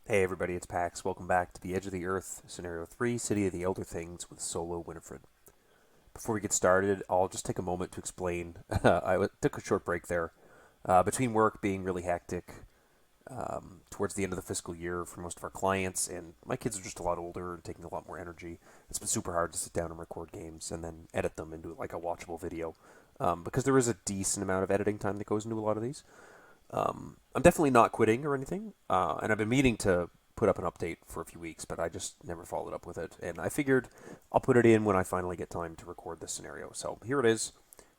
Hey everybody, it's Pax. Welcome back to the Edge of the Earth, Scenario 3, City of the Elder Things with solo Winifred. Before we get started, I'll just take a moment to explain. Took a short break there. Between work being really hectic towards the end of the fiscal year for most of our clients, and my kids are just a lot older and taking a lot more energy, it's been super hard to sit down and record games and then edit them into like a watchable video. Because there is a decent amount of editing time that goes into a lot of these. I'm definitely not quitting or anything, and I've been meaning to put up an update for a few weeks, but I just never followed up with it. And I figured I'll put it in when I finally get time to record this scenario. So here it is.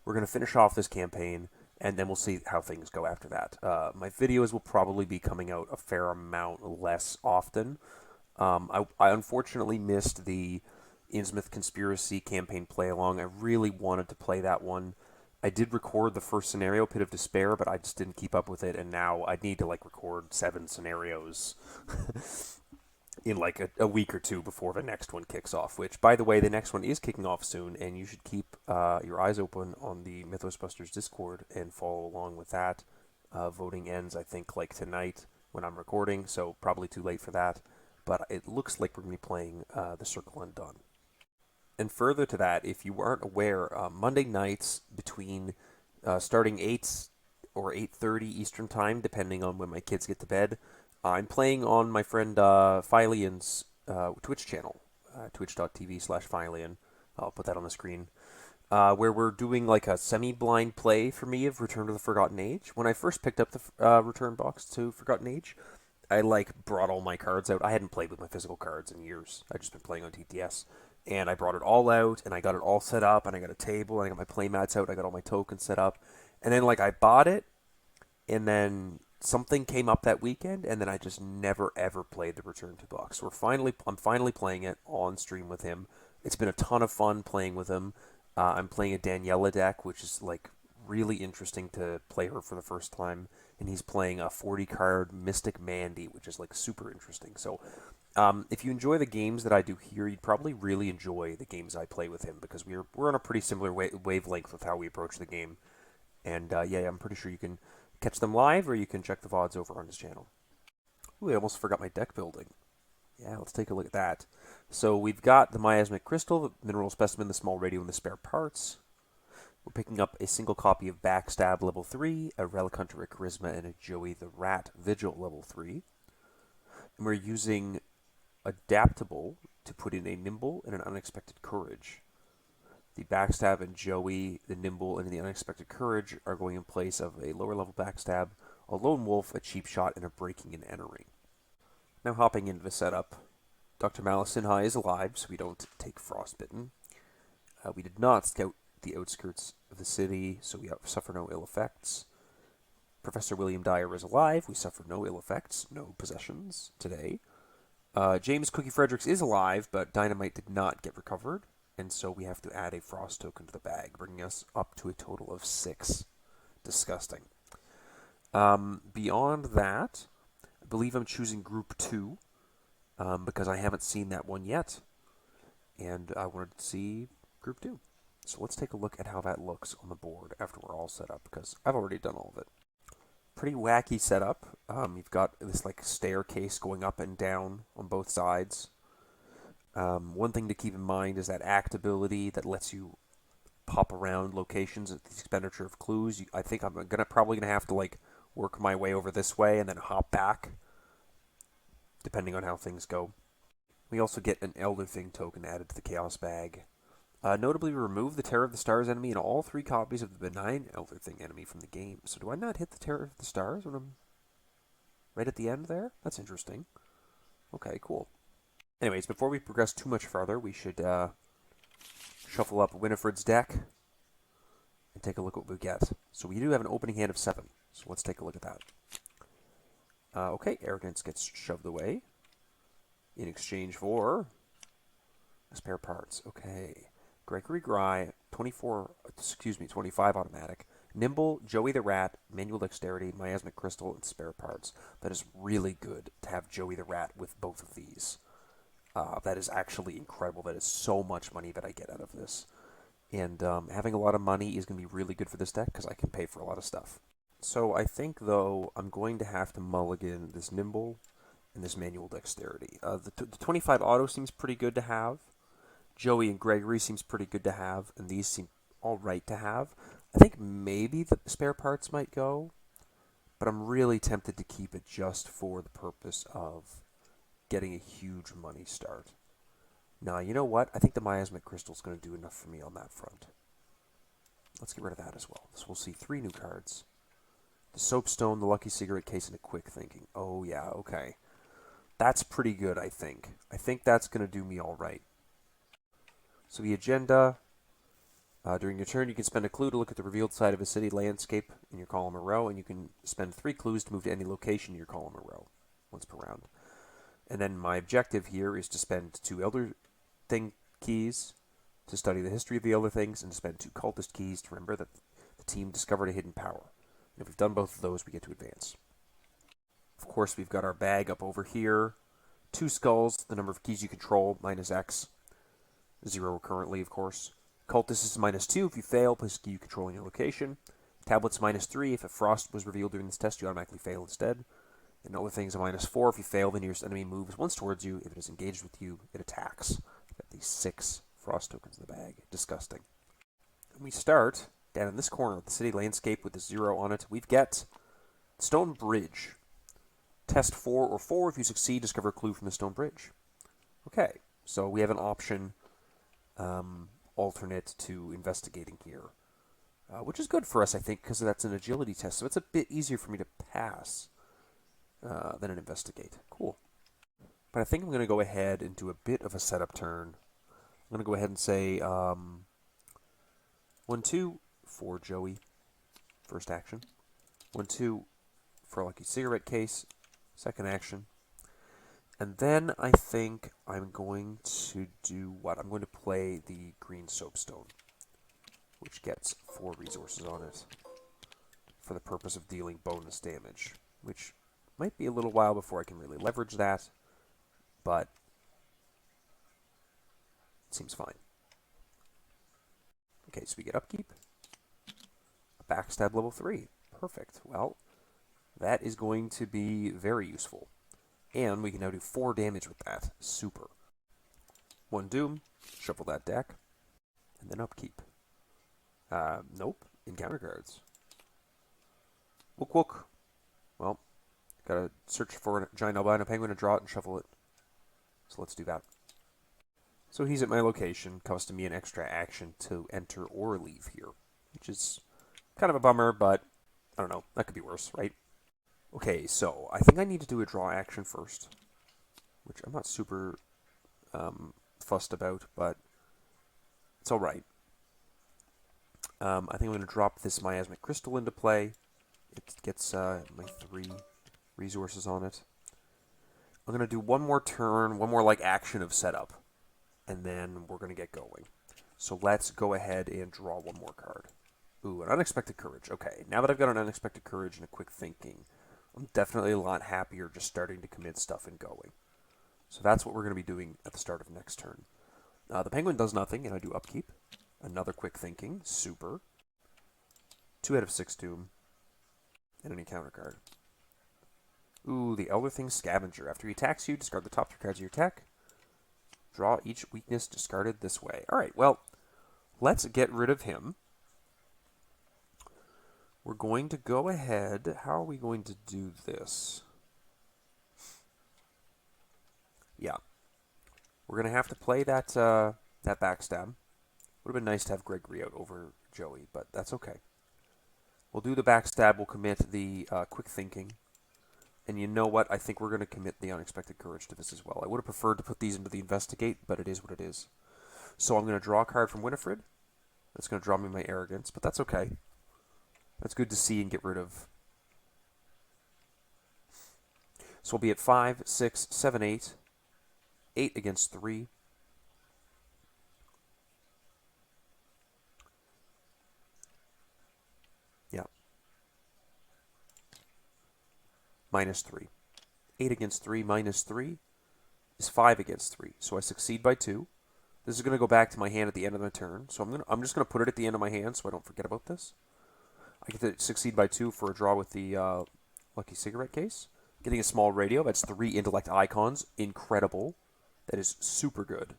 We're going to finish off this campaign, and then we'll see how things go after that. My videos will probably be coming out a fair amount less often. I unfortunately missed the Innsmouth Conspiracy campaign play along. I really wanted to play that one. I did record the first scenario, Pit of Despair, but I just didn't keep up with it, and now I need to like record 7 scenarios in like a week or two before the next one kicks off. Which, by the way, the next one is kicking off soon, and you should keep your eyes open on the Mythosbusters Discord and follow along with that. Voting ends, I think, like tonight when I'm recording, so probably too late for that. But it looks like we're going to be playing The Circle Undone. And further to that, if you aren't aware, Monday nights between starting 8 or 8:30 Eastern Time, depending on when my kids get to bed, I'm playing on my friend Philian's Twitch channel, twitch.tv/Philian. I'll put that on the screen. Where we're doing like a semi-blind play for me of Return to the Forgotten Age. When I first picked up the return box to Forgotten Age, I like brought all my cards out. I hadn't played with my physical cards in years. I'd just been playing on TTS. And I brought it all out, and I got it all set up, and I got a table, and I got my playmats out, I got all my tokens set up. And then, like, I bought it, and then something came up that weekend, and then I just never, ever played the Return to box. I'm finally playing it on stream with him. It's been a ton of fun playing with him. I'm playing a Daniela deck, which is, like, really interesting to play her for the first time. And he's playing a 40 card Mystic Mandy, which is, like, super interesting. So if you enjoy the games that I do here, you'd probably really enjoy the games I play with him because we're on a pretty similar wavelength with how we approach the game. And yeah, I'm pretty sure you can catch them live or you can check the VODs over on his channel. Ooh, I almost forgot my deck building. Yeah, let's take a look at that. So we've got the miasmic crystal, the mineral specimen, the small radio, and the spare parts. We're picking up a single copy of Backstab level 3, a Relic Hunter at Charisma, and a Joey the Rat Vigil level 3. And we're using Adaptable to put in a Nimble and an Unexpected Courage. The Backstab and Joey, the Nimble, and the Unexpected Courage are going in place of a lower level Backstab, a Lone Wolf, a Cheap Shot, and a Breaking and Entering. Now hopping into the setup, Dr. Malice Sinhai is alive, so we don't take Frostbitten. We did not scout the outskirts of the city, so we suffer no ill effects. Professor William Dyer is alive. We suffer no ill effects, no possessions today. James Cookie Fredericks is alive, but Dynamite did not get recovered, and so we have to add a Frost token to the bag, bringing us up to a total of 6. Disgusting. Beyond that, I believe I'm choosing Group 2, because I haven't seen that one yet, and I wanted to see Group 2. So let's take a look at how that looks on the board after we're all set up, because I've already done all of it. Pretty wacky setup. You've got this like staircase going up and down on both sides. One thing to keep in mind is that act ability that lets you pop around locations at the expenditure of clues. I think I'm probably gonna have to like work my way over this way and then hop back, depending on how things go. We also get an Elder Thing token added to the Chaos bag. Notably, remove the Terror of the Stars enemy and all 3 copies of the benign Elder Thing enemy from the game. So do I not hit the Terror of the Stars when I'm right at the end there? That's interesting. Okay, cool. Anyways, before we progress too much further, we should shuffle up Winifred's deck and take a look at what we get. So we do have an opening hand of 7. So let's take a look at that. Okay, Arrogance gets shoved away in exchange for spare parts. Okay. Gregory Gry, 25 automatic. Nimble, Joey the Rat, Manual Dexterity, Miasmic Crystal, and spare parts. That is really good to have Joey the Rat with both of these. That is actually incredible. That is so much money that I get out of this. And having a lot of money is going to be really good for this deck because I can pay for a lot of stuff. So I think, though, I'm going to have to mulligan this Nimble and this manual dexterity. The 25 auto seems pretty good to have. Joey and Gregory seems pretty good to have, and these seem all right to have. I think maybe the spare parts might go, but I'm really tempted to keep it just for the purpose of getting a huge money start. Now, you know what? I think the miasmic crystal is going to do enough for me on that front. Let's get rid of that as well. So we'll see 3 new cards. The soapstone, the lucky cigarette case, and a quick thinking. Oh, yeah, okay. That's pretty good, I think. I think that's going to do me all right. So the agenda. During your turn, you can spend a clue to look at the revealed side of a city landscape in your column or row, and you can spend 3 clues to move to any location in your column or row, once per round. And then my objective here is to spend 2 Elder Thing keys to study the history of the Elder Things, and to spend 2 Cultist keys to remember that the team discovered a hidden power. And if we've done both of those, we get to advance. Of course, we've got our bag up over here. 2 skulls, the number of keys you control, minus X. 0 currently, of course. Cultist is minus 2 if you fail, place a key you control in your location. Tablets minus 3 if a frost was revealed during this test, you automatically fail instead. And other things are minus 4 if you fail, the nearest enemy moves once towards you. If it is engaged with you, it attacks. Got these 6 frost tokens in the bag. Disgusting. And we start down in this corner of the city landscape with the 0 on it. We've got Stone Bridge. Test 4 or 4. If you succeed, discover a clue from the stone bridge. Okay, so we have an option alternate to investigating here, which is good for us, I think, because that's an agility test, so it's a bit easier for me to pass than an investigate. Cool. But I think I'm going to go ahead and do a bit of a setup turn. I'm going to go ahead and say 1-2 for Joey, first action. 1-2 for a lucky cigarette case, second action. And then I think I'm going to do what? I'm going to play the green soapstone, which gets 4 resources on it for the purpose of dealing bonus damage, which might be a little while before I can really leverage that, but it seems fine. Okay, so we get upkeep, a backstab level 3. Perfect. Well, that is going to be very useful. And we can now do 4 damage with that. Super. 1 Doom. Shuffle that deck. And then upkeep. Nope. Encounter cards. Wook wook. Well, gotta search for a giant albino penguin and draw it and shuffle it. So let's do that. So he's at my location, costing me an extra action to enter or leave here. Which is kind of a bummer, but I don't know. That could be worse, right? Okay, so I think I need to do a draw action first, which I'm not super fussed about, but it's all right. I think I'm going to drop this miasmic crystal into play. It gets my 3 resources on it. I'm going to do one more turn, one more like action of setup, and then we're going to get going. So let's go ahead and draw one more card. Ooh, an unexpected courage. Okay, now that I've got an unexpected courage and a quick thinking, I'm definitely a lot happier just starting to commit stuff and going. So that's what we're going to be doing at the start of next turn. The penguin does nothing, and I do upkeep. Another quick thinking. Super. 2 out of 6 Doom. And an encounter card. Ooh, the Elder Thing Scavenger. After he attacks you, discard the top 3 cards of your deck. Draw each weakness discarded this way. Alright, well, let's get rid of him. We're going to go ahead. How are we going to do this? Yeah. We're going to have to play that that backstab. Would have been nice to have Gregory out over Joey, but that's okay. We'll do the backstab. We'll commit the quick thinking. And you know what? I think we're going to commit the unexpected courage to this as well. I would have preferred to put these into the investigate, but it is what it is. So I'm going to draw a card from Winifred. That's going to draw me my arrogance, but that's okay. That's good to see and get rid of. So we'll be at 5, 6, 7, 8. 8 against 3. Yeah. Minus 3. 8 against 3 minus 3 is 5 against 3. So I succeed by 2. This is going to go back to my hand at the end of my turn. So I'm just going to put it at the end of my hand so I don't forget about this. I get to succeed by 2 for a draw with the lucky cigarette case. Getting a small radio. That's 3 intellect icons. Incredible. That is super good.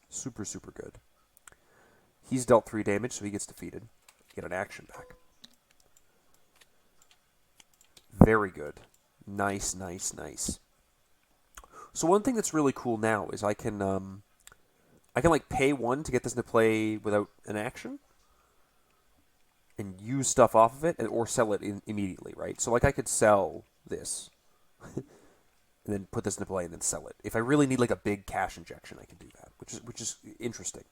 Super, super good. He's dealt 3 damage, so he gets defeated. Get an action back. Very good. Nice, nice, nice. So one thing that's really cool now is I can like pay 1 to get this into play without an action, and use stuff off of it, or sell it immediately, right? So like I could sell this, and then put this into play and then sell it. If I really need like a big cash injection, I can do that, which is interesting.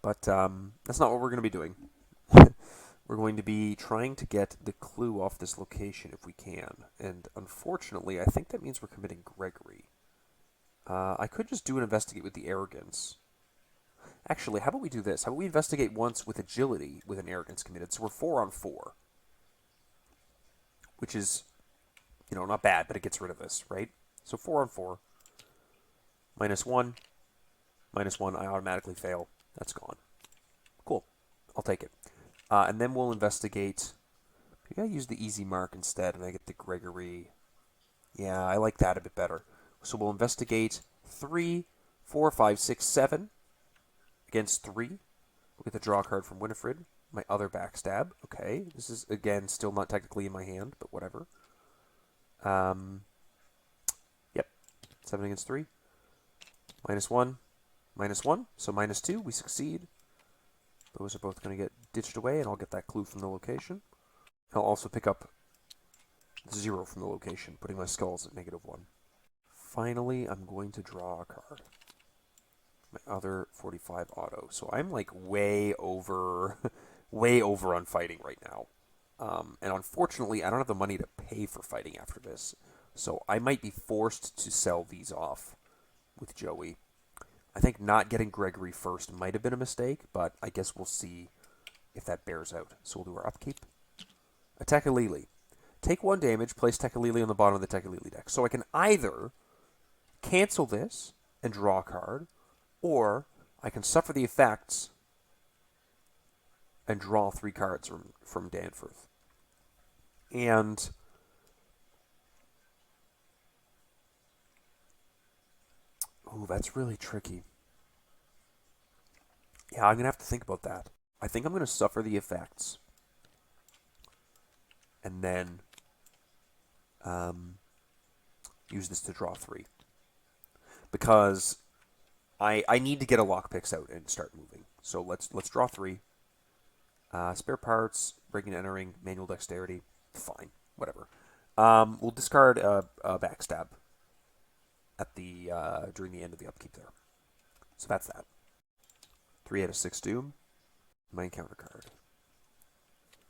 But that's not what we're going to be doing. We're going to be trying to get the clue off this location if we can. And unfortunately, I think that means we're committing Gregory. I could just do an investigate with the arrogance. Actually, how about we do this? How about we investigate once with agility with an arrogance committed? So we're 4 on 4. Which is, not bad, but it gets rid of this, right? So 4 on 4. -1. -1, I automatically fail. That's gone. Cool. I'll take it. And then we'll investigate. Maybe I use the easy mark instead, and I get the Gregory. Yeah, I like that a bit better. So we'll investigate 3, 4, 5, 6, 7 against 3. We'll get the draw card from Winifred. My other backstab. Okay, this is, again, still not technically in my hand, but whatever. Yep, 7 against 3. -1, -1, so -2, we succeed. Those are both going to get ditched away, and I'll get that clue from the location. I'll also pick up 0 from the location, putting my skulls at -1. Finally, I'm going to draw a card. My other 45 auto. So I'm like way over on fighting right now. And unfortunately, I don't have the money to pay for fighting after this. So I might be forced to sell these off with Joey. I think not getting Gregory first might have been a mistake, but I guess we'll see if that bears out. So we'll do our upkeep. Attack Tekalili. Take 1 damage, place Tekalili on the bottom of the Tekalili deck. So I can either cancel this and draw a card, or I can suffer the effects and draw 3 cards from Danforth. And ooh, that's really tricky. Yeah, I'm going to have to think about that. I think I'm going to suffer the effects. And then use this to draw 3. Because I need to get a lockpicks out and start moving. So let's draw 3. Spare parts, breaking and entering, manual dexterity. Fine, whatever. We'll discard a backstab at the during the end of the upkeep there. So that's that. 3 out of 6 doom. My encounter card.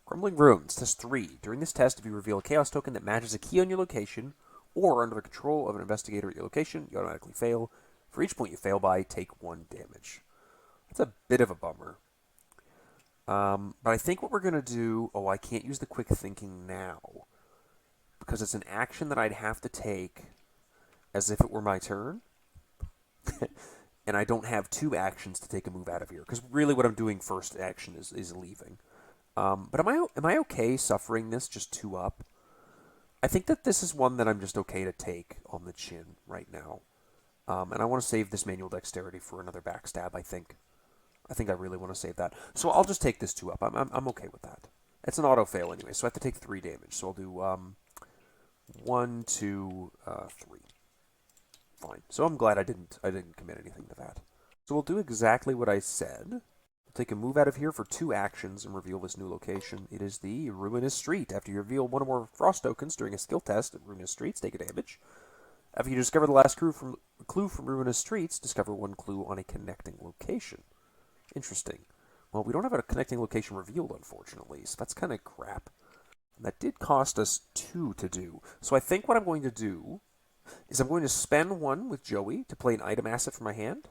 Crumbling Ruins, test 3. During this test, if you reveal a chaos token that matches a key on your location, or under the control of an investigator at your location, you automatically fail. For each point you fail by, take 1 damage. That's a bit of a bummer. But I think what we're going to do... Oh, I can't use the quick thinking now. Because it's an action that I'd have to take as if it were my turn. And I don't have 2 actions to take a move out of here. Because really what I'm doing first action is leaving. But am I okay suffering this just 2 up? I think that this is one that I'm just okay to take on the chin right now. And I want to save this manual dexterity for another backstab, I think. I think I really want to save that. So I'll just take this 2 up. I'm okay with that. It's an auto fail anyway, so I have to take 3 damage. So I'll do 1, 2, 3. Fine. So I'm glad I didn't commit anything to that. So we'll do exactly what I said. We'll take a move out of here for 2 actions and reveal this new location. It is the Ruinous Street. After you reveal 1 or more frost tokens during a skill test at Ruinous Streets, take a damage. After you discover the last clue from Ruinous Streets, discover 1 clue on a connecting location. Interesting. Well, we don't have a connecting location revealed, unfortunately, so that's kind of crap. And that did cost us 2 to do. So I think what I'm going to do is I'm going to spend 1 with Joey to play an item asset from my hand,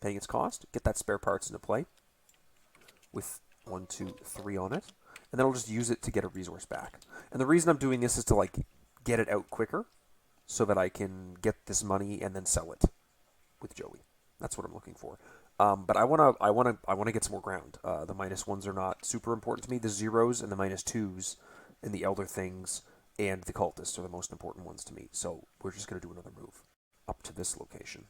paying its cost, get that spare parts into play with 1, 2, 3 on it, and then I'll just use it to get a resource back. And the reason I'm doing this is to like get it out quicker so that I can get this money and then sell it with Joey. That's what I'm looking for. But I wanna get some more ground. The -1s are not super important to me. The 0s and the -2s and the Elder Things and the cultists are the most important ones to me. So we're just going to do another move up to this location.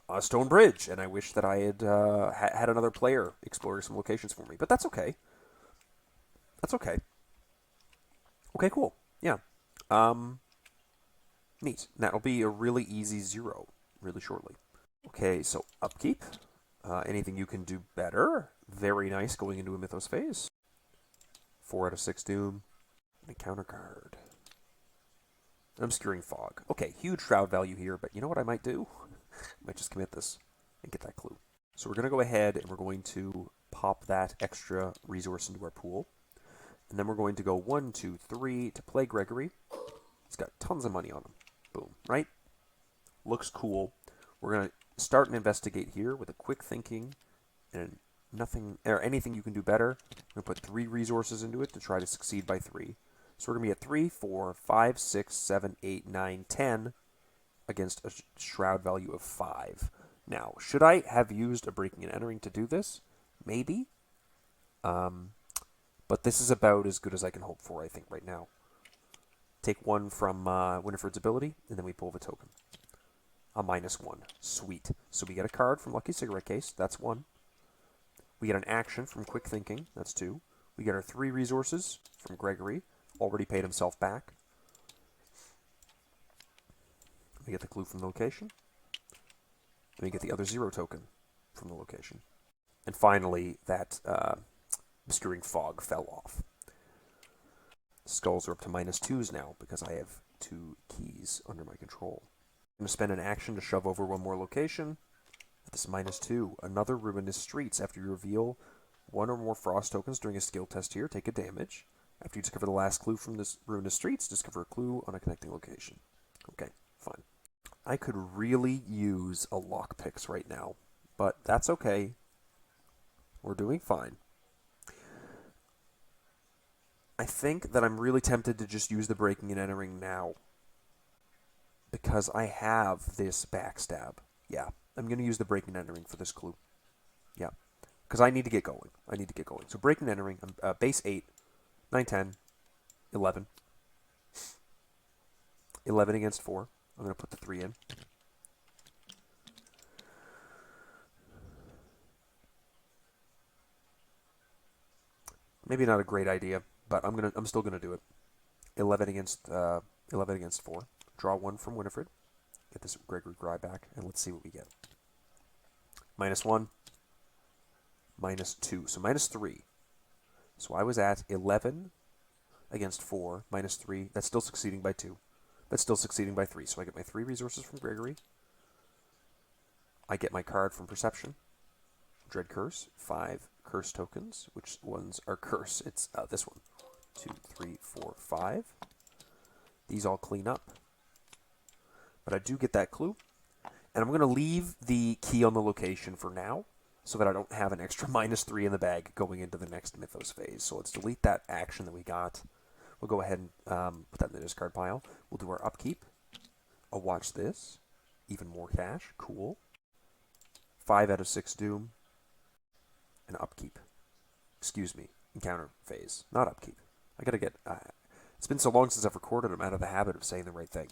A stone bridge, and I wish that I had had another player exploring some locations for me, but that's okay. That's okay. Okay, cool. Yeah. Neat. That'll be a really easy 0 really shortly. Okay, so upkeep. Anything you can do better. Very nice going into a Mythos phase. 4 out of 6 Doom. And a counter card. Obscuring Fog. Okay, huge Shroud value here, but you know what I might do? I might just commit this and get that clue. So we're going to go ahead and we're going to pop that extra resource into our pool. And then we're going to go 1, 2, 3 to play Gregory. He's got tons of money on him. Boom, right? Looks cool. We're going to start and investigate here with a quick thinking and nothing or anything you can do better. I'm going to put 3 resources into it to try to succeed by 3. So we're going to be at 3, 4, 5, 6, 7, 8, 9, 10 against a shroud value of 5. Now, should I have used a breaking and entering to do this? Maybe. But this is about as good as I can hope for, I think, right now. Take 1 from Winifred's ability, and then we pull the token. A -1. Sweet. So we get a card from Lucky Cigarette Case. That's 1. We get an action from Quick Thinking. That's 2. We get our 3 resources from Gregory. Already paid himself back. We get the clue from the location. And we get the other 0 token from the location. And finally, that Obscuring Fog fell off. Skulls are up to -2s now because I have 2 keys under my control. I'm going to spend an action to shove over 1 more location. At this -2, another Ruinous Streets. After you reveal 1 or more Frost tokens during a skill test here, take a damage. After you discover the last clue from this Ruinous Streets, discover a clue on a connecting location. Okay, fine. I could really use a lockpicks right now, but that's okay. We're doing fine. I think that I'm really tempted to just use the breaking and entering now because I have this backstab. Yeah, I'm going to use the breaking and entering for this clue. Yeah, because I need to get going. So breaking and entering, base 8, 9, 10, 11. 11 against 4. I'm going to put the 3 in. Maybe not a great idea, but I'm still gonna do it. 11 against 4. Draw 1 from Winifred. Get this Gregory Gry back, and let's see what we get. -1, -2, so -3. So I was at 11 against 4, -3. That's still succeeding by 2. That's still succeeding by 3. So I get my 3 resources from Gregory. I get my card from Perception. Dread Curse, 5 curse tokens. Which ones are curse? It's this one. 2, 3, 4, 5. These all clean up. But I do get that clue. And I'm going to leave the key on the location for now, so that I don't have an extra -3 in the bag going into the next Mythos phase. So let's delete that action that we got. We'll go ahead and put that in the discard pile. We'll do our upkeep. I'll watch this. Even more cash. Cool. 5 out of 6 Doom. And upkeep. Excuse me. Encounter phase. Not upkeep. I gotta get... it's been so long since I've recorded, I'm out of the habit of saying the right thing.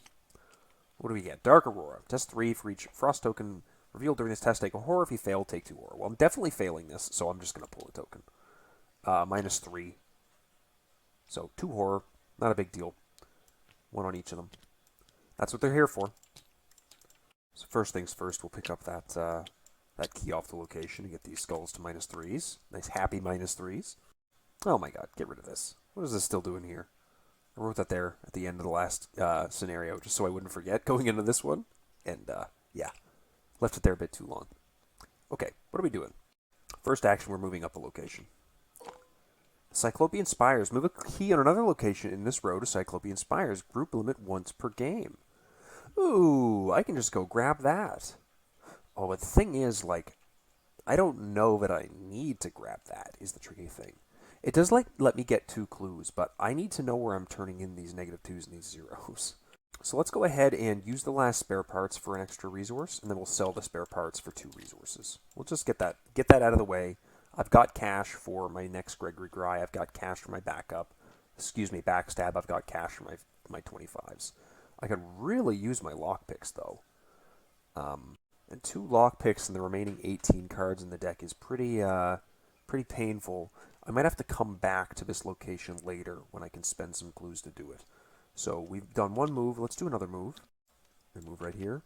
What do we get? Dark Aurora. Test 3 for each Frost token revealed during this test. Take a horror. If you fail, take 2 horror. Well, I'm definitely failing this, so I'm just going to pull a token. -3. So 2 horror. Not a big deal. 1 on each of them. That's what they're here for. So first things first, we'll pick up that that key off the location and get these skulls to -3s. Nice happy -3s. Oh my god, get rid of this. What is this still doing here? I wrote that there at the end of the last scenario, just so I wouldn't forget going into this one. And, yeah, left it there a bit too long. Okay, what are we doing? First action, we're moving up a location. Cyclopean Spires. Move a key on another location in this row to Cyclopean Spires. Group limit once per game. Ooh, I can just go grab that. Oh, but the thing is, like, I don't know that I need to grab that, is the tricky thing. It does let me get 2 clues, but I need to know where I'm turning in these -2s and these 0s. So let's go ahead and use the last spare parts for an extra resource, and then we'll sell the spare parts for 2 resources. We'll just get that out of the way. I've got cash for my next Gregory Gry. I've got cash for my backup. excuse me, backstab. I've got cash for my 25s. I could really use my lockpicks though. And 2 lockpicks and the remaining 18 cards in the deck is pretty painful. I might have to come back to this location later when I can spend some clues to do it. So we've done one move. Let's do another move. And move right here.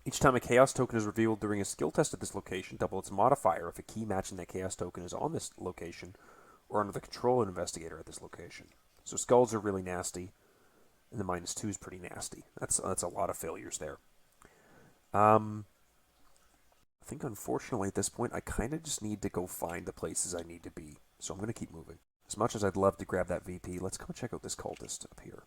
Each time a Chaos token is revealed during a skill test at this location, double its modifier if a key matching that Chaos token is on this location or under the control of an investigator at this location. So skulls are really nasty, and the -2 is pretty nasty. That's a lot of failures there. I think unfortunately at this point I kind of just need to go find the places I need to be. So I'm going to keep moving. As much as I'd love to grab that VP, let's come check out this cultist up here.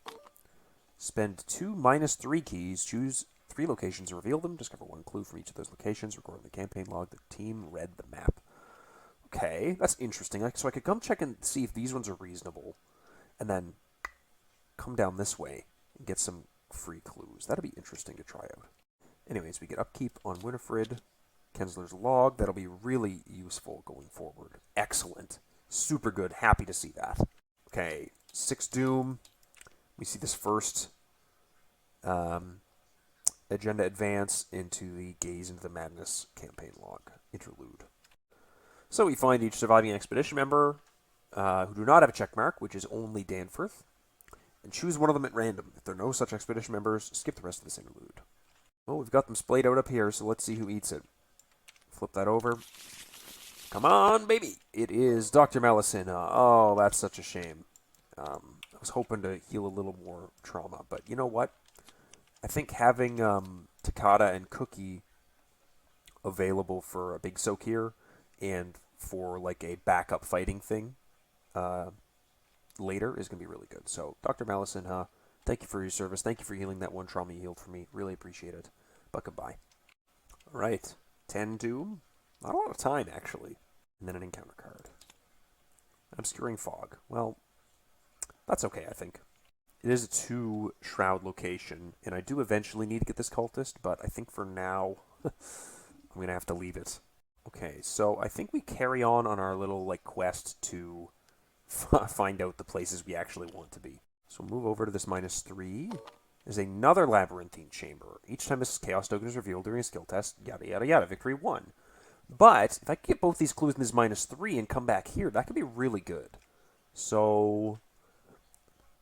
Spend 2 -3 keys, choose 3 locations and reveal them. Discover 1 clue from each of those locations. Record in the campaign log. The team read the map. Okay, that's interesting. So I could come check and see if these ones are reasonable, and then come down this way and get some free clues. That'll be interesting to try out. Anyways, we get Upkeep on Winifred. Kensler's Log. That'll be really useful going forward. Excellent. Super good. Happy to see that. Okay, 6 Doom. We see this first agenda advance into the Gaze into the Madness campaign log interlude. So we find each surviving expedition member who do not have a check mark, which is only Danforth, and choose one of them at random. If there are no such expedition members, skip the rest of this interlude. Oh, we've got them splayed out up here, so let's see who eats it. Flip that over. Come on, baby! It is Dr. Mellison. Oh, that's such a shame. I was hoping to heal a little more trauma, but you know what? I think having Takata and Cookie available for a big soak here and for like a backup fighting thing later is going to be really good. So, Dr. Mellison, thank you for your service. Thank you for healing that 1 trauma you healed for me. Really appreciate it. But goodbye. All right. 10 Doom. Not a lot of time, actually. And then an encounter card. Obscuring Fog. Well, that's okay, I think. It is a 2 Shroud location, and I do eventually need to get this cultist, but I think for now, I'm going to have to leave it. Okay, so I think we carry on our little like quest to find out the places we actually want to be. So move over to this -3. There's another labyrinthine chamber. Each time this Chaos token is revealed during a skill test, yada yada yada, victory 1. But if I could get both these clues in this -3 and come back here, that could be really good. So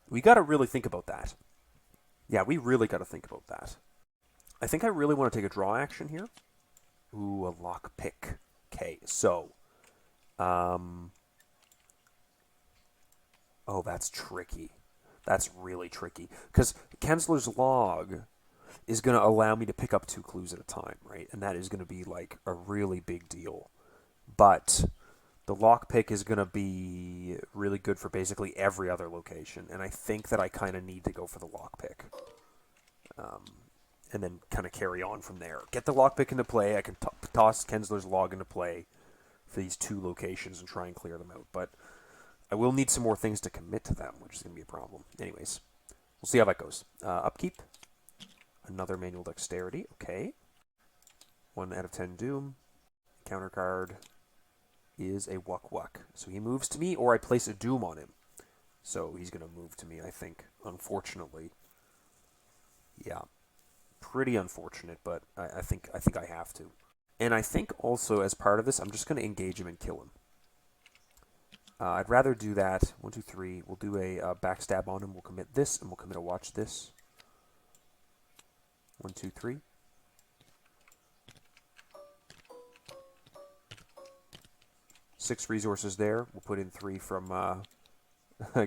we got to really think about that. Yeah, we really got to think about that. I think I really want to take a draw action here. Ooh, a lockpick. Okay, so oh, that's tricky. That's really tricky. Because Kensler's Log is going to allow me to pick up 2 clues at a time, right? And that is going to be like a really big deal. But the lockpick is going to be really good for basically every other location. And I think that I kind of need to go for the lockpick. And then kind of carry on from there. Get the lockpick into play. I can toss Kensler's Log into play for these 2 locations and try and clear them out. But I will need some more things to commit to them, which is going to be a problem. Anyways, we'll see how that goes. Upkeep. Another manual dexterity. Okay. 1 out of 10 Doom. Counter card is a Wuck. So he moves to me, or I place a Doom on him. So he's going to move to me, I think, unfortunately. Yeah. Pretty unfortunate, but I think I have to. And I think also as part of this, I'm just going to engage him and kill him. I'd rather do that. 1, 2, 3. We'll do a backstab on him. We'll commit this, and we'll commit a watch this. 1, 2, 3. Six resources there. We'll put in 3 from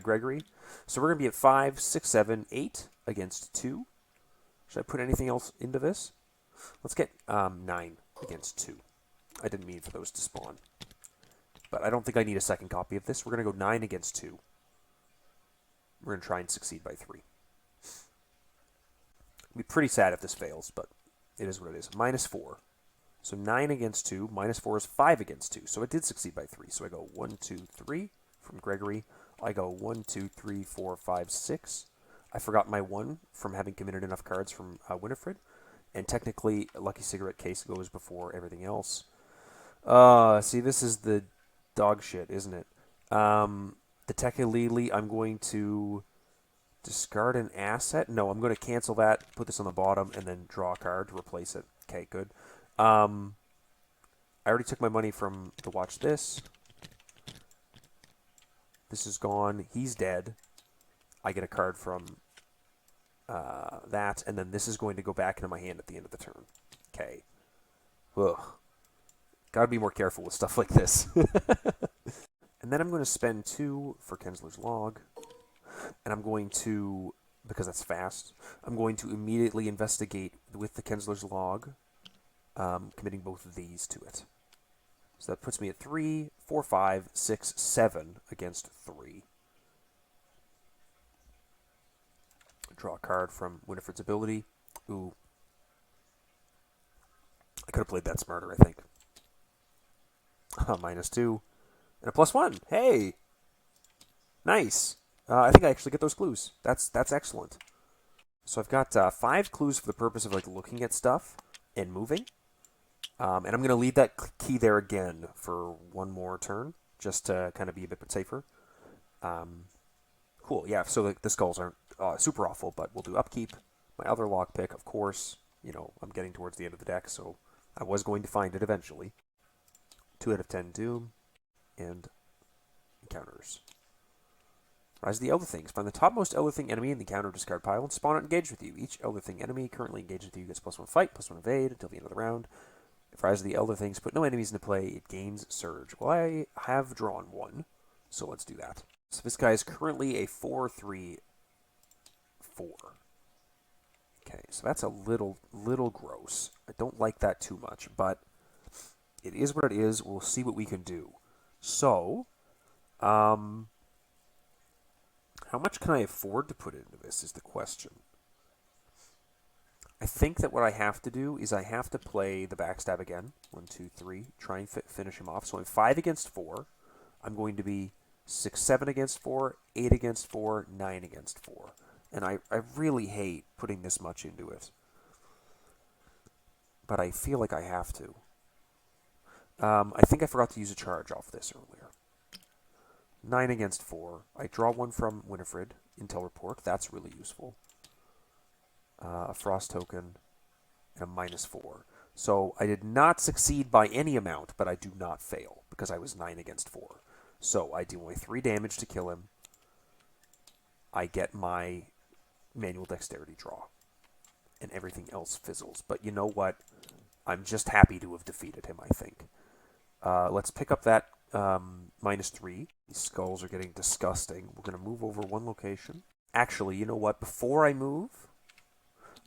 Gregory. So we're going to be at 5, 6, 7, 8 against 2. Should I put anything else into this? Let's get 9 against 2. I didn't mean for those to spawn. But I don't think I need a second copy of this. We're going to go 9 against 2. We're going to try and succeed by 3. It'll be pretty sad if this fails, but it is what it is. -4. So 9 against 2. -4 is 5 against 2. So it did succeed by 3. So I go 1, 2, 3 from Gregory. I go 1, 2, 3, 4, 5, 6. I forgot my 1 from having committed enough cards from Winifred. And technically, Lucky Cigarette Case goes before everything else. See, this is the dog shit, isn't it? The Tekelili, I'm going to discard an asset. No, I'm going to cancel that, put this on the bottom, and then draw a card to replace it. Okay, good. I already took my money from the watch this. This is gone. He's dead. I get a card from that, and then this is going to go back into my hand at the end of the turn. Okay. Ugh. Gotta be more careful with stuff like this. And then I'm going to spend 2 for Kensler's Log. And I'm going to, because that's fast, I'm going to immediately investigate with the Kensler's Log, committing both of these to it. So that puts me at 3, 4, 5, 6, 7 against 3. Draw a card from Winifred's ability. Ooh. I could have played that smarter, I think. -2. And a +1. Hey! Nice. I think I actually get those clues. That's excellent. So I've got 5 clues for the purpose of like looking at stuff and moving. And I'm going to leave that key there again for one more turn, just to kind of be a bit safer. Cool, yeah, so the skulls aren't super awful, but we'll do Upkeep. My other lockpick, of course. You know, I'm getting towards the end of the deck, so I was going to find it eventually. 2 out of 10 Doom. And encounters. Rise of the Elder Things. Find the topmost Elder Thing enemy in the encounter discard pile and spawn it engaged with you. Each Elder Thing enemy currently engaged with you gets +1 fight, +1 evade until the end of the round. If Rise of the Elder Things put no enemies into play, it gains Surge. Well, I have drawn one, so let's do that. So this guy is currently a 4/3/4. Okay, so that's a little gross. I don't like that too much, but it is what it is. We'll see what we can do. So, how much can I afford to put into this is the question. I think that what I have to do is I have to play the backstab again. 1, 2, 3. Try and finish him off. So I'm 5 against 4. I'm going to be 6, 7 against 4, 8 against 4, 9 against 4. And I really hate putting this much into it. But I feel like I have to. I think I forgot to use a charge off this earlier. 9 against 4. I draw one from Winifred. Intel Report. That's really useful. A Frost token, and a -4. So I did not succeed by any amount, but I do not fail, because I was 9 against 4. So I do only 3 damage to kill him. I get my manual dexterity draw. And everything else fizzles. But you know what? I'm just happy to have defeated him, I think. Let's pick up that -3. These skulls are getting disgusting. We're going to move over one location. Actually, you know what? Before I move,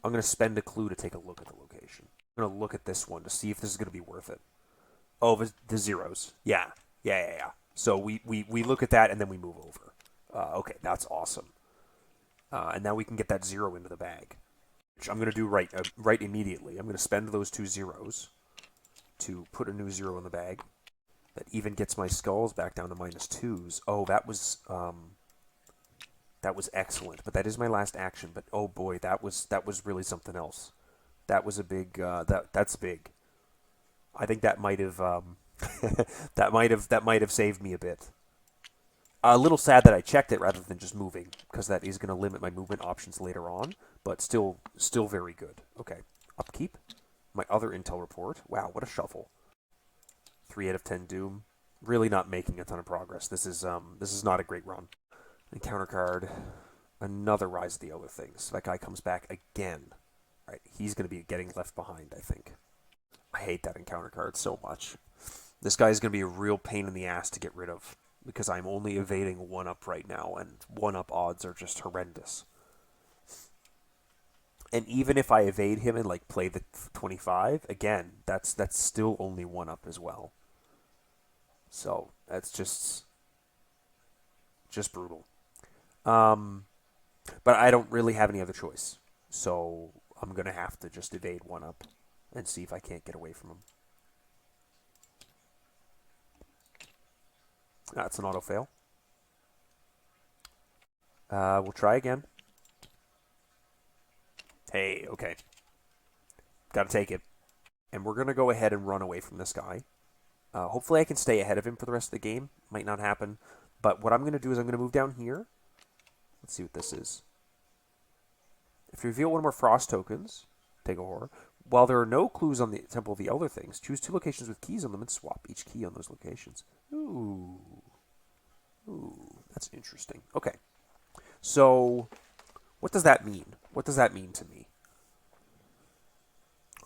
I'm going to spend a clue to take a look at the location. I'm going to look at this one to see if this is going to be worth it. Oh, the zeros. Yeah. So we look at that and then we move over. Okay, that's awesome. And now we can get that 0 into the bag. Which I'm going to do right immediately. I'm going to spend those 2 zeros to put a new 0 in the bag. That even gets my skulls back down to -2s. Oh, that was excellent. But that is my last action. But oh boy, that was really something else. That was a big. That's big. I think that might have that might have saved me a bit. A little sad that I checked it rather than just moving, because that is going to limit my movement options later on. But still very good. Okay, Upkeep. My other Intel Report. Wow, what a shuffle. 3 out of 10 Doom. Really not making a ton of progress. This is not a great run. Encounter card. Another Rise of the Elder Things. That guy comes back again. Right, he's going to be getting left behind, I think. I hate that encounter card so much. This guy is going to be a real pain in the ass to get rid of, because I'm only evading 1-up right now, and 1-up odds are just horrendous. And even if I evade him and like play the 25, again, that's still only 1-up as well. So that's just brutal. But I don't really have any other choice, so I'm gonna have to just evade 1-up and see if I can't get away from him. That's an auto fail. We'll try again. Hey, okay. Gotta take it. And we're going to go ahead and run away from this guy. Hopefully I can stay ahead of him for the rest of the game. Might not happen. But what I'm going to do is I'm going to move down here. Let's see what this is. If you reveal one or more frost tokens, take a horror. While there are no clues on the Temple of the Elder Things, choose 2 locations with keys on them and swap each key on those locations. Ooh. Ooh, that's interesting. Okay. So, what does that mean? What does that mean to me?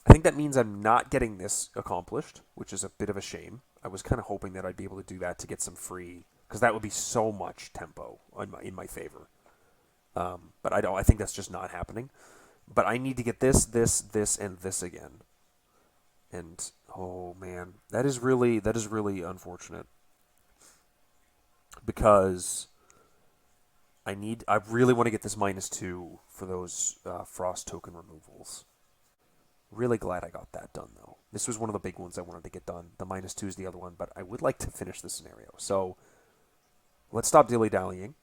I think that means I'm not getting this accomplished, which is a bit of a shame. I was kind of hoping that I'd be able to do that to get some free, because that would be so much tempo in my favor. But I don't. I think that's just not happening. But I need to get this, and this again. And oh man, that is really unfortunate, because I really want to get this -2 for those frost token removals. Really glad I got that done, though. This was one of the big ones I wanted to get done. The -2 is the other one, but I would like to finish this scenario. So let's stop dilly-dallying.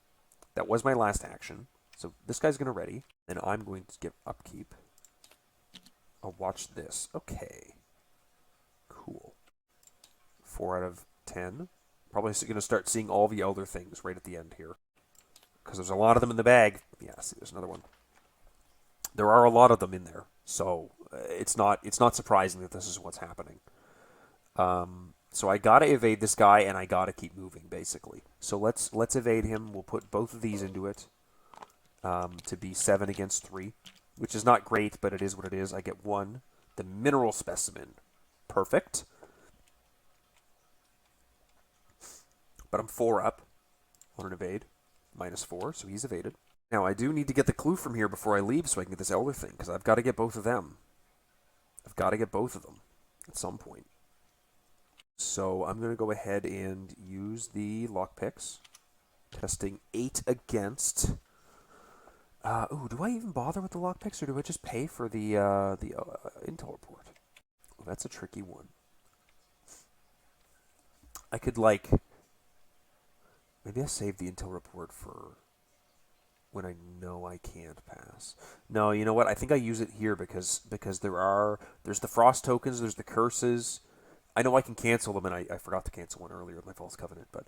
That was my last action. So this guy's going to ready, and I'm going to get upkeep. I'll watch this. Okay. Cool. 4 out of 10. Probably going to start seeing all the Elder Things right at the end here, because there's a lot of them in the bag. Yeah, see, there's another one. There are a lot of them in there, so it's not surprising that this is what's happening. So I gotta evade this guy, and I gotta keep moving, basically. So let's evade him. We'll put both of these into it to be 7 against 3, which is not great, but it is what it is. I get 1. The mineral specimen, perfect. But I'm 4 up on an evade, -4, so he's evaded. Now, I do need to get the clue from here before I leave so I can get this Elder thing, because I've got to get both of them. I've got to get both of them at some point. So I'm going to go ahead and use the lockpicks. Testing 8 against... ooh, do I even bother with the lockpicks, or do I just pay for the intel report? Well, that's a tricky one. I could, like... Maybe I save the intel report for when I know I can't pass. No, you know what? I think I use it here because there's the frost tokens, there's the curses. I know I can cancel them, and I forgot to cancel one earlier with my false covenant, but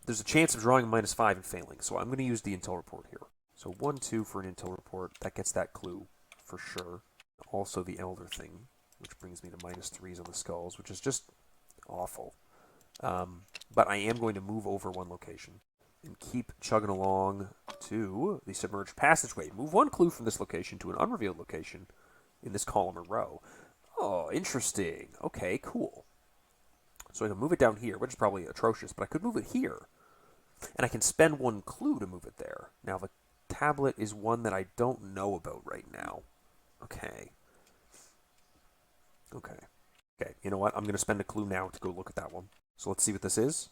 there's a chance of drawing a -5 and failing, so I'm going to use the intel report here. So 1-2 for an intel report. That gets that clue for sure. Also the elder thing, which brings me to -3s on the skulls, which is just awful. But I am going to move over 1 location and keep chugging along to the submerged passageway. Move 1 clue from this location to an unrevealed location in this column or row. Oh, interesting. Okay, cool. So I can move it down here, which is probably atrocious, but I could move it here. And I can spend 1 clue to move it there. Now, the tablet is one that I don't know about right now. Okay. Okay, you know what? I'm going to spend a clue now to go look at that one. So let's see what this is.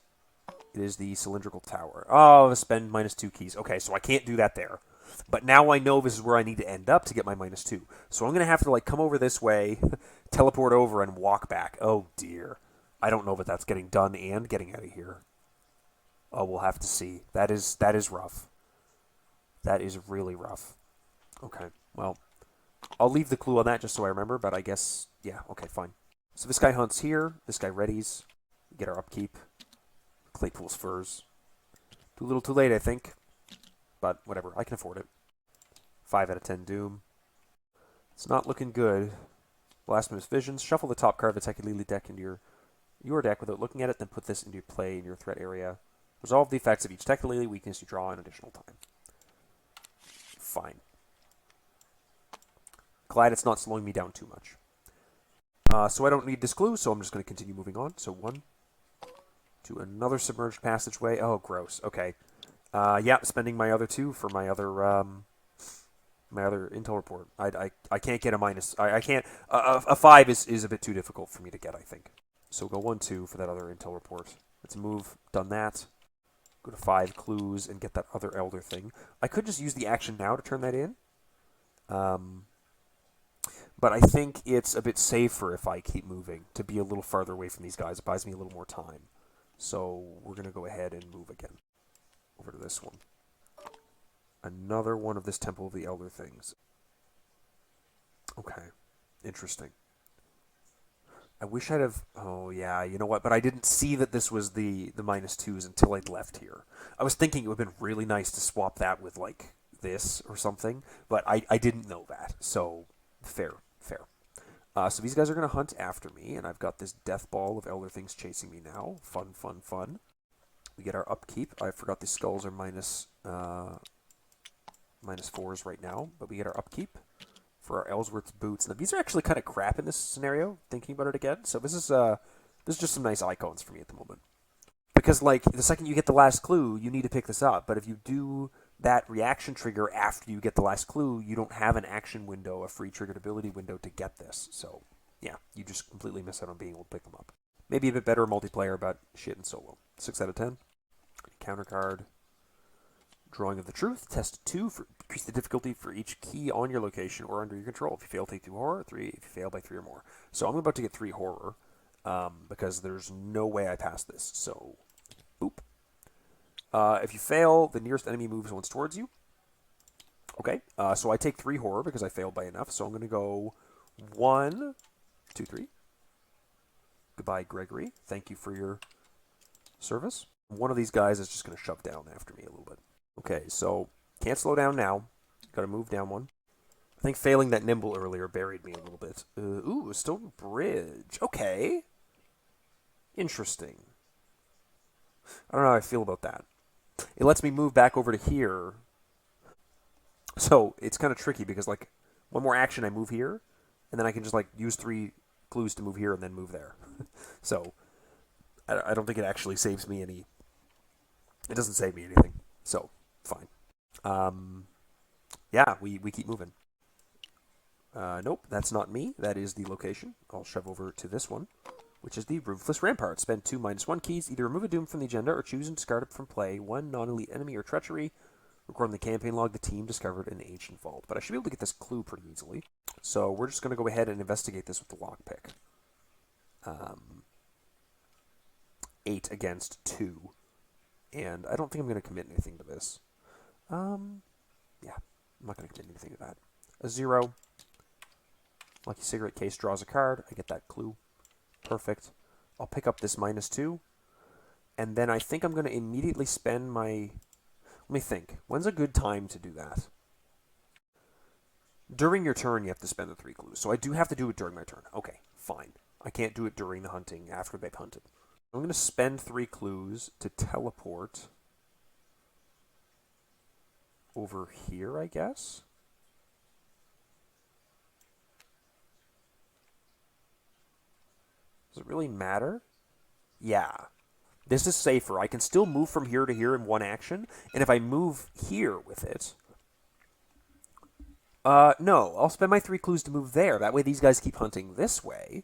It is the Cylindrical Tower. Oh, spend -2 keys. Okay, so I can't do that there. But now I know this is where I need to end up to get my -2. So I'm going to have to, like, come over this way, teleport over, and walk back. Oh, dear. I don't know if that's getting done and getting out of here. Oh, we'll have to see. That is rough. That is really rough. Okay, well, I'll leave the clue on that just so I remember, but I guess, yeah, okay, fine. So this guy hunts here. This guy readies. We get our upkeep. Claypool's furs. Too little too late, I think. But whatever, I can afford it. 5 out of 10 Doom. It's not looking good. Blasphemous Visions. Shuffle the top card of the Tekelili deck into your deck without looking at it, then put this into play in your threat area. Resolve the effects of each Tekelili weakness you draw in additional time. Fine. Glad it's not slowing me down too much. So I don't need this clue, so I'm just going to continue moving on. So 1 to another submerged passageway. Oh, gross. Okay. Yeah, spending my other 2 for my other intel report. I can't get a minus. I can't. A 5 is a bit too difficult for me to get, I think. So go 1-2 for that other intel report. Let's move. Done that. Go to 5 clues and get that other elder thing. I could just use the action now to turn that in. But I think it's a bit safer if I keep moving to be a little farther away from these guys. It buys me a little more time. So we're going to go ahead and move again over to this one. Another one of this Temple of the Elder things. Okay. Interesting. I wish I'd have. Oh yeah, you know what? But I didn't see that this was the -2s until I'd left here. I was thinking it would have been really nice to swap that with like this or something, but I didn't know that. So fair, fair. So these guys are gonna hunt after me, and I've got this death ball of elder things chasing me now. Fun, fun, fun. We get our upkeep. I forgot the skulls are -4s right now, but we get our upkeep for our Ellsworth's boots. Now these are actually kind of crap in this scenario, thinking about it again. So this is just some nice icons for me at the moment. Because like the second you get the last clue, you need to pick this up. But if you do that reaction trigger after you get the last clue, you don't have an action window, a free triggered ability window to get this. So yeah, you just completely miss out on being able to pick them up. Maybe a bit better multiplayer, but shit in solo. 6 out of 10. Counter card. Drawing of the Truth, test 2, for increase the difficulty for each key on your location or under your control. If you fail, take 2 horror, 3 if you fail by 3 or more. So I'm about to get 3 horror, because there's no way I pass this. So, boop. If you fail, the nearest enemy moves once towards you. Okay, so I take 3 horror because I failed by enough. So I'm going to go 1, 2, 3. Goodbye, Gregory. Thank you for your service. One of these guys is just going to shove down after me a little bit. Okay, so can't slow down now. Got to move down one. I think failing that nimble earlier buried me a little bit. Ooh, a stone bridge. Okay. Interesting. I don't know how I feel about that. It lets me move back over to here. So it's kind of tricky because, like, one more action I move here, and then I can just, like, use 3 clues to move here and then move there. So I don't think it actually saves me any. It doesn't save me anything. So fine. Yeah, we keep moving. Nope, that's not me. That is the location. I'll shove over to this one, which is the Ruthless Rampart. Spend 2 -1 keys. Either remove a doom from the agenda or choose and discard it from play. 1 non-elite enemy or treachery. Recording the campaign log, the team discovered an ancient vault. But I should be able to get this clue pretty easily. So we're just going to go ahead and investigate this with the lockpick. 8 against 2. And I don't think I'm going to commit anything to this. Yeah, I'm not going to commit anything to that. A 0. Lucky cigarette case draws a card. I get that clue. Perfect. I'll pick up this -2. And then I think I'm going to immediately spend my... Let me think. When's a good time to do that? During your turn, you have to spend the 3 clues. So I do have to do it during my turn. Okay, fine. I can't do it during the hunting, after they've hunted. I'm going to spend 3 clues to teleport over here, I guess? Does it really matter? Yeah. This is safer. I can still move from here to here in one action, and if I move here with it... no, I'll spend my 3 clues to move there. That way these guys keep hunting this way,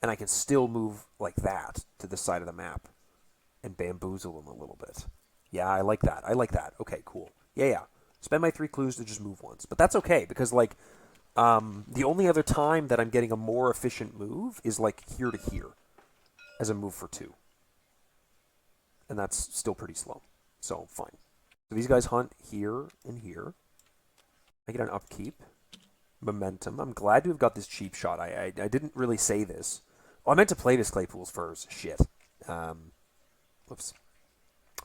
and I can still move like that to the side of the map and bamboozle them a little bit. Yeah, I like that. I like that. Okay, cool. Yeah. Spend my 3 clues to just move once. But that's okay, because, like, the only other time that I'm getting a more efficient move is, like, here to here as a move for 2. And that's still pretty slow. So, fine. So these guys hunt here and here. I get an upkeep. Momentum. I'm glad to have got this cheap shot. I didn't really say this. Oh, I meant to play this Claypool's Furs. Shit. Whoops.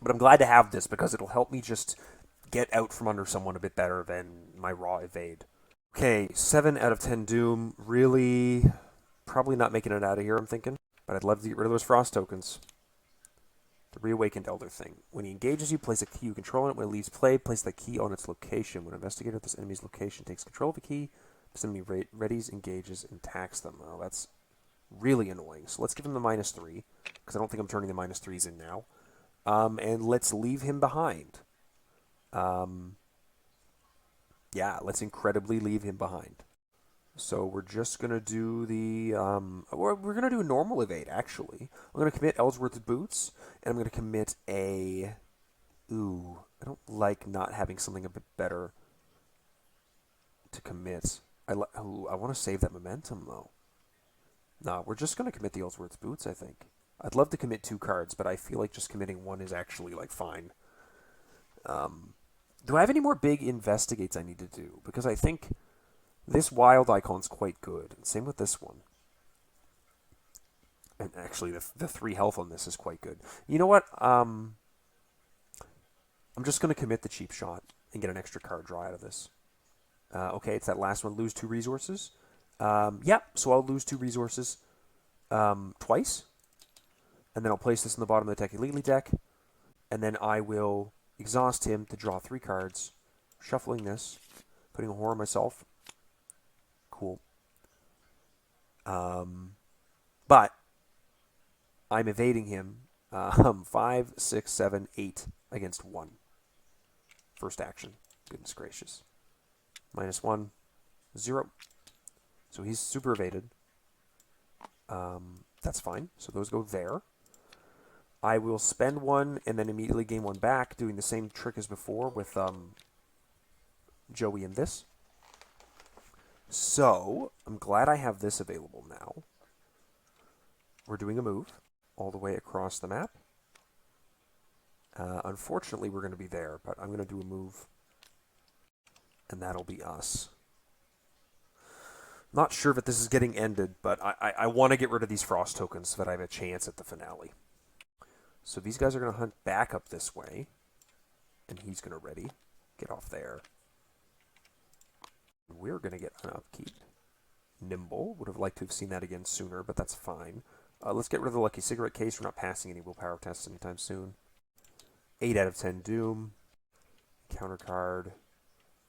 But I'm glad to have this because it'll help me just get out from under someone a bit better than my raw evade. Okay, 7 out of 10 Doom. Really, probably not making it out of here, I'm thinking. But I'd love to get rid of those Frost tokens. The Reawakened Elder thing. When he engages you, place a key you control on it. When it leaves play, place the key on its location. When an investigator at this enemy's location takes control of the key, this enemy readies, engages, and attacks them. Oh, that's really annoying. So let's give him the -3, because I don't think I'm turning the -3s in now. And let's leave him behind. Yeah, let's incredibly leave him behind. So we're just going to do the... we're going to do a normal evade, actually. I'm going to commit Ellsworth's Boots, and I'm going to commit a... Ooh, I don't like not having something a bit better to commit. I want to save that momentum, though. No, we're just going to commit the Ellsworth's Boots, I think. I'd love to commit 2 cards, but I feel like just committing 1 is actually, like, fine. Do I have any more big investigates I need to do? Because I think... This wild icon's quite good. Same with this one. And actually, the 3 health on this is quite good. You know what? I'm just going to commit the cheap shot and get an extra card draw out of this. Okay, it's that last one. Lose 2 resources. Yeah, so I'll lose 2 resources twice. And then I'll place this in the bottom of the deck illegally deck. And then I will exhaust him to draw 3 cards. Shuffling this. Putting a horror on myself. Cool. But I'm evading him 5, 6, 7, 8 against 1. First action. Goodness gracious. -1, 0. So he's super evaded. That's fine. So those go there. I will spend 1 and then immediately gain 1 back, doing the same trick as before with Joey and this. So I'm glad I have this available now. We're doing a move all the way across the map. Unfortunately, we're going to be there, but I'm going to do a move, and that'll be us. Not sure that this is getting ended, but I want to get rid of these frost tokens so that I have a chance at the finale. So these guys are going to hunt back up this way, and he's going to ready. Get off there. We're going to get an upkeep. Nimble. Would have liked to have seen that again sooner, but that's fine. Let's get rid of the lucky cigarette case. We're not passing any willpower tests anytime soon. 8 out of 10 Doom. Counter card.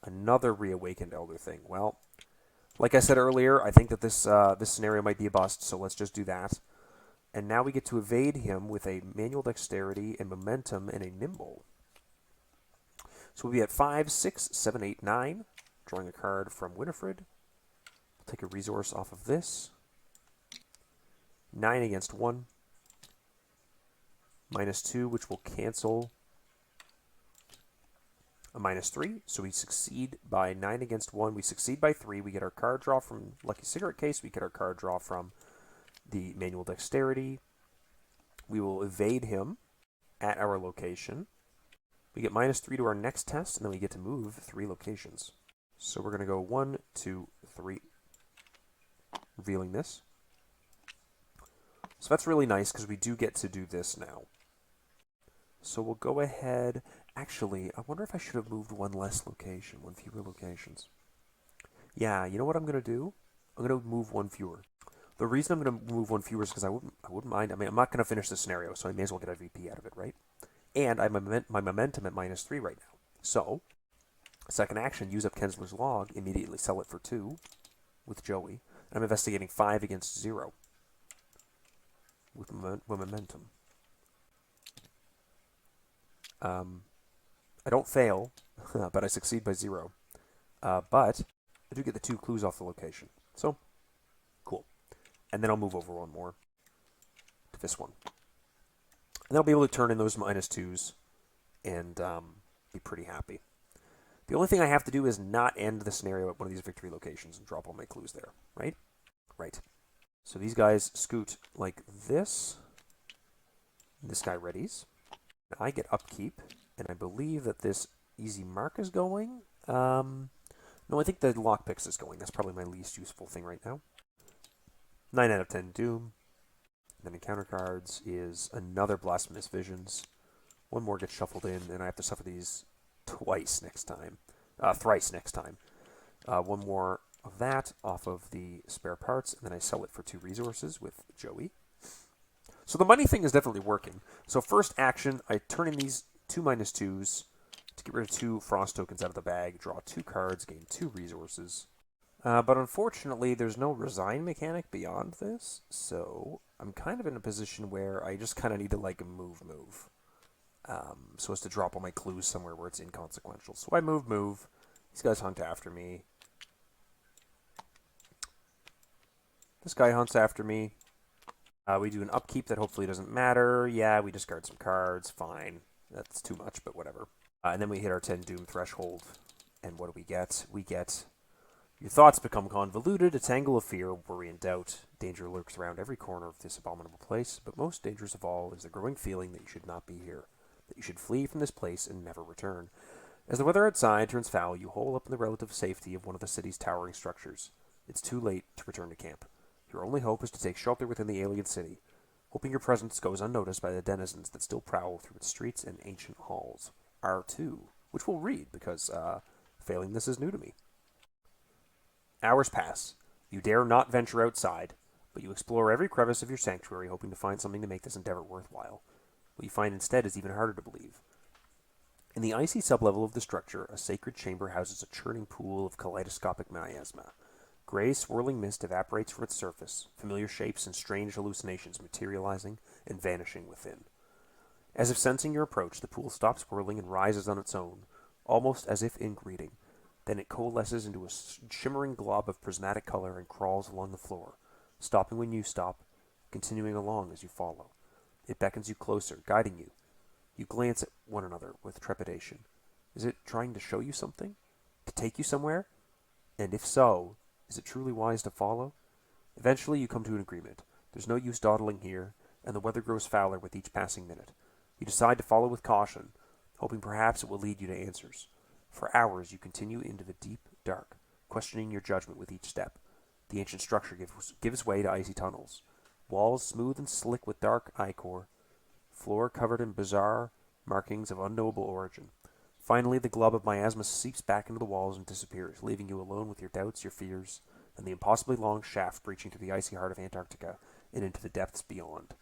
Another reawakened Elder Thing. Well, like I said earlier, I think that this scenario might be a bust, so let's just do that. And now we get to evade him with a manual dexterity and momentum and a nimble. So we'll be at 5, 6, 7, 8, 9. Drawing a card from Winifred. We'll take a resource off of this. 9 against 1. -2, which will cancel a -3. So we succeed by 9 against 1. We succeed by 3. We get our card draw from Lucky Cigarette Case. We get our card draw from the Manual Dexterity. We will evade him at our location. We get -3 to our next test, and then we get to move 3 locations. So we're going to go 1, 2, 3. Revealing this. So that's really nice because we do get to do this now. So we'll go ahead. Actually, I wonder if I should have moved 1 less location, 1 fewer locations. Yeah, you know what I'm going to do? I'm going to move 1 fewer. The reason I'm going to move 1 fewer is because I wouldn't mind. I mean, I'm not going to finish the scenario, so I may as well get a VP out of it, right? And I have my momentum at -3 right now. So, second action, use up Kensler's Log, immediately sell it for 2 with Joey. I'm investigating 5 against 0 with momentum. I don't fail, but I succeed by 0. But I do get the 2 clues off the location. So, cool. And then I'll move over 1 more to this one. And I'll be able to turn in those -2s and be pretty happy. The only thing I have to do is not end the scenario at one of these victory locations and drop all my clues there, right? Right. So these guys scoot like this. This guy readies. I get upkeep, and I believe that this easy mark is going. No, I think the lockpicks is going. That's probably my least useful thing right now. 9 out of 10 Doom. Then in counter cards is another Blasphemous Visions. 1 more gets shuffled in, and I have to suffer these thrice next time. 1 more of that off of the spare parts, and then I sell it for 2 resources with Joey. So the money thing is definitely working. So first action, I turn in these 2 -2s to get rid of 2 frost tokens out of the bag, draw 2 cards, gain 2 resources. But unfortunately, there's no resign mechanic beyond this, so I'm kind of in a position where I just kind of need to, like, move. So as to drop all my clues somewhere where it's inconsequential. So I move. These guys hunt after me. This guy hunts after me. We do an upkeep that hopefully doesn't matter. Yeah, we discard some cards. Fine. That's too much, but whatever. And then we hit our 10 Doom threshold. And what do we get? We get... Your thoughts become convoluted, a tangle of fear, worry, and doubt. Danger lurks around every corner of this abominable place, but most dangerous of all is the growing feeling that you should not be here, that you should flee from this place and never return. As the weather outside turns foul, you hole up in the relative safety of one of the city's towering structures. It's too late to return to camp. Your only hope is to take shelter within the alien city. hoping your presence goes unnoticed by the denizens that still prowl through its streets and ancient halls. R2, which we'll read because failing this is new to me. Hours pass. You dare not venture outside, but you explore every crevice of your sanctuary, hoping to find something to make this endeavor worthwhile. What you find instead is even harder to believe. In the icy sublevel of the structure, a sacred chamber houses a churning pool of kaleidoscopic miasma. Gray, swirling mist evaporates from its surface, familiar shapes and strange hallucinations materializing and vanishing within. As if sensing your approach, the pool stops whirling and rises on its own, almost as if in greeting. Then it coalesces into a shimmering glob of prismatic color and crawls along the floor, stopping when you stop, continuing along as you follow. It beckons you closer, guiding you. You glance at one another with trepidation. Is it trying to show you something? To take you somewhere? And if so, is it truly wise to follow? Eventually you come to an agreement. There's no use dawdling here, and the weather grows fouler with each passing minute. You decide to follow with caution, hoping perhaps it will lead you to answers. For hours you continue into the deep dark, questioning your judgment with each step. The ancient structure gives way to icy tunnels. Walls smooth and slick with dark ichor. Floor covered in bizarre markings of unknowable origin. Finally, the glob of miasma seeps back into the walls and disappears, leaving you alone with your doubts, your fears, and the impossibly long shaft breaching through the icy heart of Antarctica and into the depths beyond.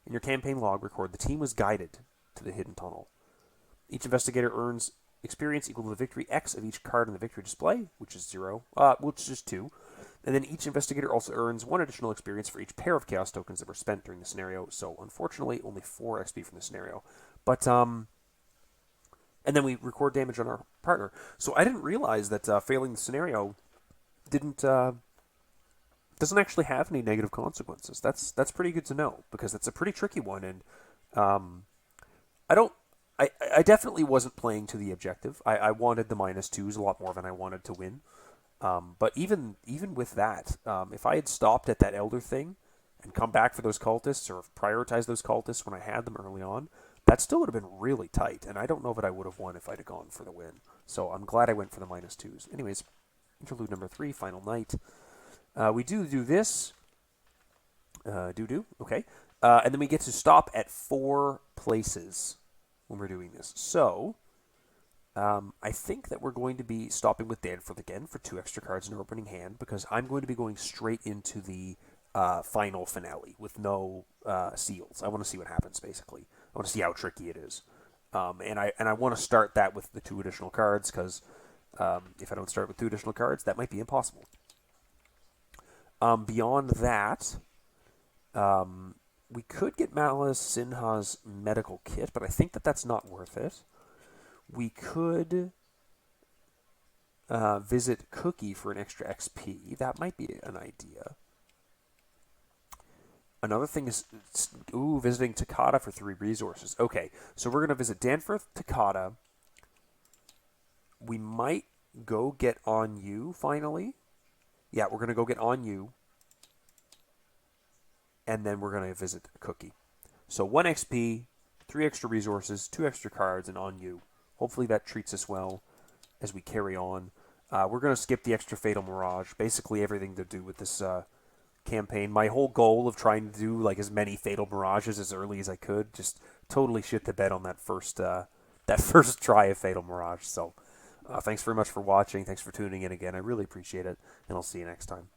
In your campaign log record, the team was guided to the hidden tunnel. Each investigator earns experience equal to the victory X of each card in the victory display, which is 0, which is 2. And then each investigator also earns 1 additional experience for each pair of chaos tokens that were spent during the scenario. So, unfortunately, only 4 XP from the scenario. But, and then we record damage on our partner. So I didn't realize that failing the scenario doesn't actually have any negative consequences. That's pretty good to know, because that's a pretty tricky one. And I definitely wasn't playing to the objective. I wanted the -2s a lot more than I wanted to win. But even with that, if I had stopped at that elder thing and come back for those cultists, or prioritized those cultists when I had them early on, that still would have been really tight. And I don't know that I would have won if I'd have gone for the win. So I'm glad I went for the -2s. Anyways, interlude number 3, final night. We do this. Okay. And then we get to stop at 4 places when we're doing this. So I think that we're going to be stopping with Danforth again for 2 extra cards in our opening hand, because I'm going to be going straight into the final finale with no seals. I want to see what happens, basically. I want to see how tricky it is. And I want to start that with the 2 additional cards, because if I don't start with 2 additional cards, that might be impossible. Beyond that, we could get Malice Sinha's medical kit, but I think that that's not worth it. We could visit Cookie for an extra XP. That might be an idea. Another thing is, visiting Takata for 3 resources. Okay, so we're going to visit Danforth, Takata. We might go get On You, finally. Yeah, we're going to go get On You. And then we're going to visit Cookie. So 1 XP, 3 extra resources, 2 extra cards, and On You. Hopefully that treats us well as we carry on. We're going to skip the extra Fatal Mirage. Basically everything to do with this campaign. My whole goal of trying to do like as many Fatal Mirages as early as I could, just totally shit the bed on that first try of Fatal Mirage. So thanks very much for watching. Thanks for tuning in again. I really appreciate it, and I'll see you next time.